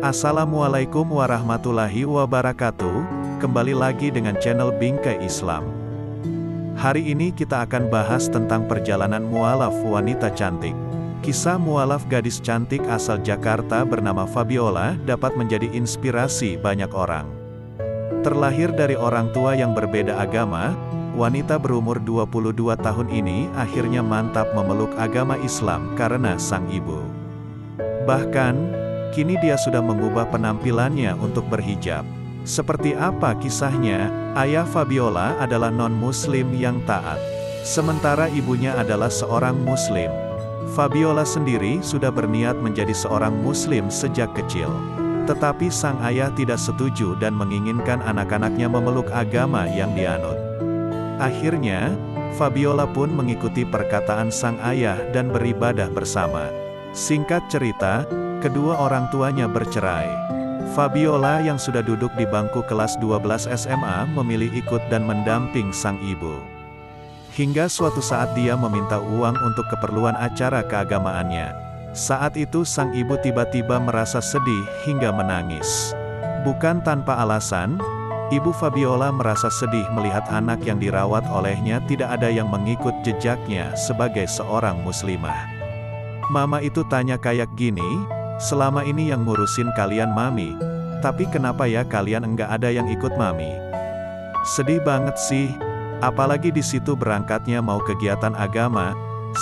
Assalamualaikum warahmatullahi wabarakatuh, kembali lagi dengan channel Bingkai Islam. Hari ini kita akan bahas tentang perjalanan mualaf wanita cantik. Kisah mualaf gadis cantik asal Jakarta bernama Fabiola dapat menjadi inspirasi banyak orang. Terlahir dari orang tua yang berbeda agama, wanita berumur 22 tahun ini akhirnya mantap memeluk agama Islam karena sang ibu. Bahkan, kini dia sudah mengubah penampilannya untuk berhijab. Seperti apa kisahnya? Ayah Fabiola adalah non-muslim yang taat. Sementara ibunya adalah seorang muslim. Fabiola sendiri sudah berniat menjadi seorang muslim sejak kecil. Tetapi sang ayah tidak setuju dan menginginkan anak-anaknya memeluk agama yang dianut. Akhirnya, Fabiola pun mengikuti perkataan sang ayah dan beribadah bersama. Singkat cerita, kedua orang tuanya bercerai. Fabiola yang sudah duduk di bangku kelas 12 SMA memilih ikut dan mendamping sang ibu. Hingga suatu saat dia meminta uang untuk keperluan acara keagamaannya. Saat itu sang ibu tiba-tiba merasa sedih hingga menangis. Bukan tanpa alasan, ibu Fabiola merasa sedih melihat anak yang dirawat olehnya tidak ada yang mengikut jejaknya sebagai seorang muslimah. Mama itu tanya kayak gini, selama ini yang ngurusin kalian mami, tapi kenapa ya kalian enggak ada yang ikut mami? Sedih banget sih, apalagi di situ berangkatnya mau kegiatan agama,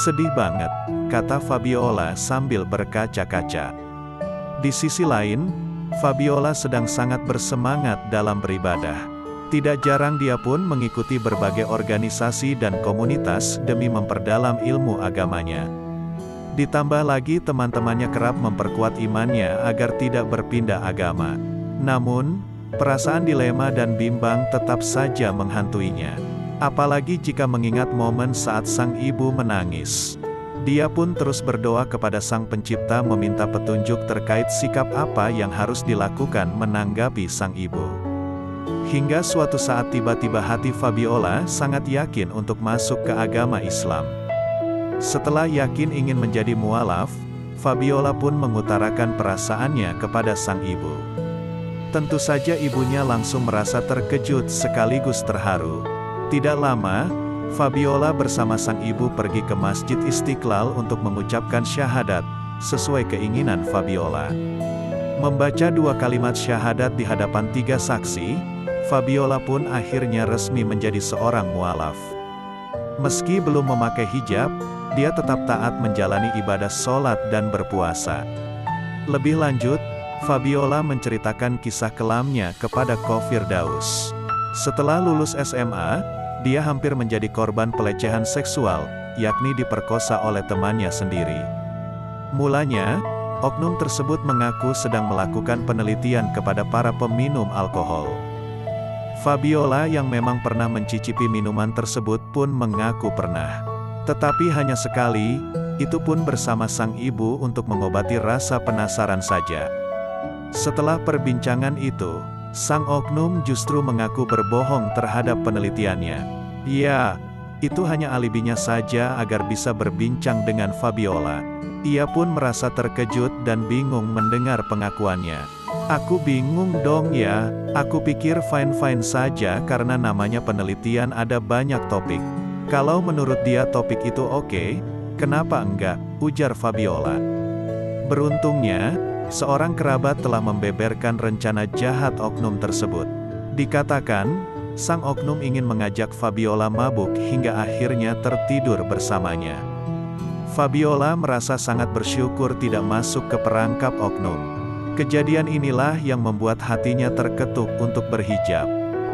sedih banget, kata Fabiola sambil berkaca-kaca. Di sisi lain, Fabiola sedang sangat bersemangat dalam beribadah. Tidak jarang dia pun mengikuti berbagai organisasi dan komunitas demi memperdalam ilmu agamanya. Ditambah lagi teman-temannya kerap memperkuat imannya agar tidak berpindah agama. Namun, perasaan dilema dan bimbang tetap saja menghantuinya. Apalagi jika mengingat momen saat sang ibu menangis. Dia pun terus berdoa kepada Sang Pencipta meminta petunjuk terkait sikap apa yang harus dilakukan menanggapi sang ibu. Hingga suatu saat tiba-tiba hati Fabiola sangat yakin untuk masuk ke agama Islam. Setelah yakin ingin menjadi mualaf, Fabiola pun mengutarakan perasaannya kepada sang ibu. Tentu saja ibunya langsung merasa terkejut sekaligus terharu. Tidak lama, Fabiola bersama sang ibu pergi ke Masjid Istiqlal untuk mengucapkan syahadat, sesuai keinginan Fabiola. Membaca 2 kalimat syahadat di hadapan 3 saksi, Fabiola pun akhirnya resmi menjadi seorang mualaf. Meski belum memakai hijab, dia tetap taat menjalani ibadah sholat dan berpuasa. Lebih lanjut, Fabiola menceritakan kisah kelamnya kepada Ko Firdaus. Setelah lulus SMA, dia hampir menjadi korban pelecehan seksual, yakni diperkosa oleh temannya sendiri. Mulanya, oknum tersebut mengaku sedang melakukan penelitian kepada para peminum alkohol. Fabiola yang memang pernah mencicipi minuman tersebut pun mengaku pernah. Tetapi hanya sekali, itu pun bersama sang ibu untuk mengobati rasa penasaran saja. Setelah perbincangan itu, sang oknum justru mengaku berbohong terhadap penelitiannya. Ya, itu hanya alibinya saja agar bisa berbincang dengan Fabiola. Ia pun merasa terkejut dan bingung mendengar pengakuannya. Aku bingung dong ya, aku pikir fine-fine saja karena namanya penelitian ada banyak topik. Kalau menurut dia topik itu oke, kenapa enggak, ujar Fabiola. Beruntungnya, seorang kerabat telah membeberkan rencana jahat oknum tersebut. Dikatakan, sang oknum ingin mengajak Fabiola mabuk hingga akhirnya tertidur bersamanya. Fabiola merasa sangat bersyukur tidak masuk ke perangkap oknum. Kejadian inilah yang membuat hatinya terketuk untuk berhijab.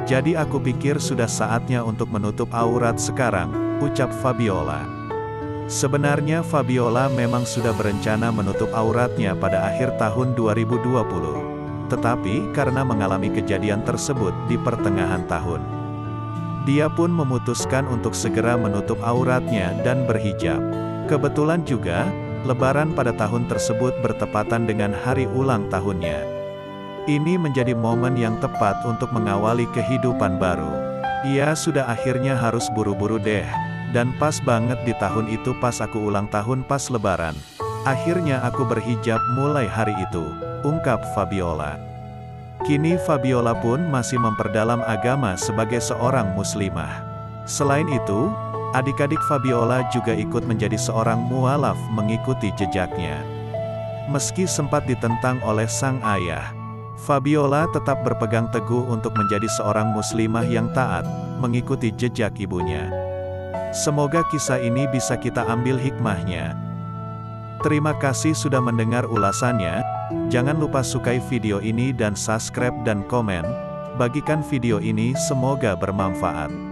Jadi aku pikir sudah saatnya untuk menutup aurat sekarang, ucap Fabiola. Sebenarnya Fabiola memang sudah berencana menutup auratnya pada akhir tahun 2020. Tetapi karena mengalami kejadian tersebut di pertengahan tahun, dia pun memutuskan untuk segera menutup auratnya dan berhijab. Kebetulan juga, Lebaran pada tahun tersebut bertepatan dengan hari ulang tahunnya. Ini menjadi momen yang tepat untuk mengawali kehidupan baru. Ia sudah akhirnya harus buru-buru deh. Dan pas banget di tahun itu pas aku ulang tahun pas Lebaran. Akhirnya aku berhijab mulai hari itu, ungkap Fabiola. Kini Fabiola pun masih memperdalam agama sebagai seorang muslimah. Selain itu, adik-adik Fabiola juga ikut menjadi seorang mualaf mengikuti jejaknya. Meski sempat ditentang oleh sang ayah, Fabiola tetap berpegang teguh untuk menjadi seorang muslimah yang taat, mengikuti jejak ibunya. Semoga kisah ini bisa kita ambil hikmahnya. Terima kasih sudah mendengar ulasannya. Jangan lupa sukai video ini dan subscribe dan komen. Bagikan video ini, semoga bermanfaat.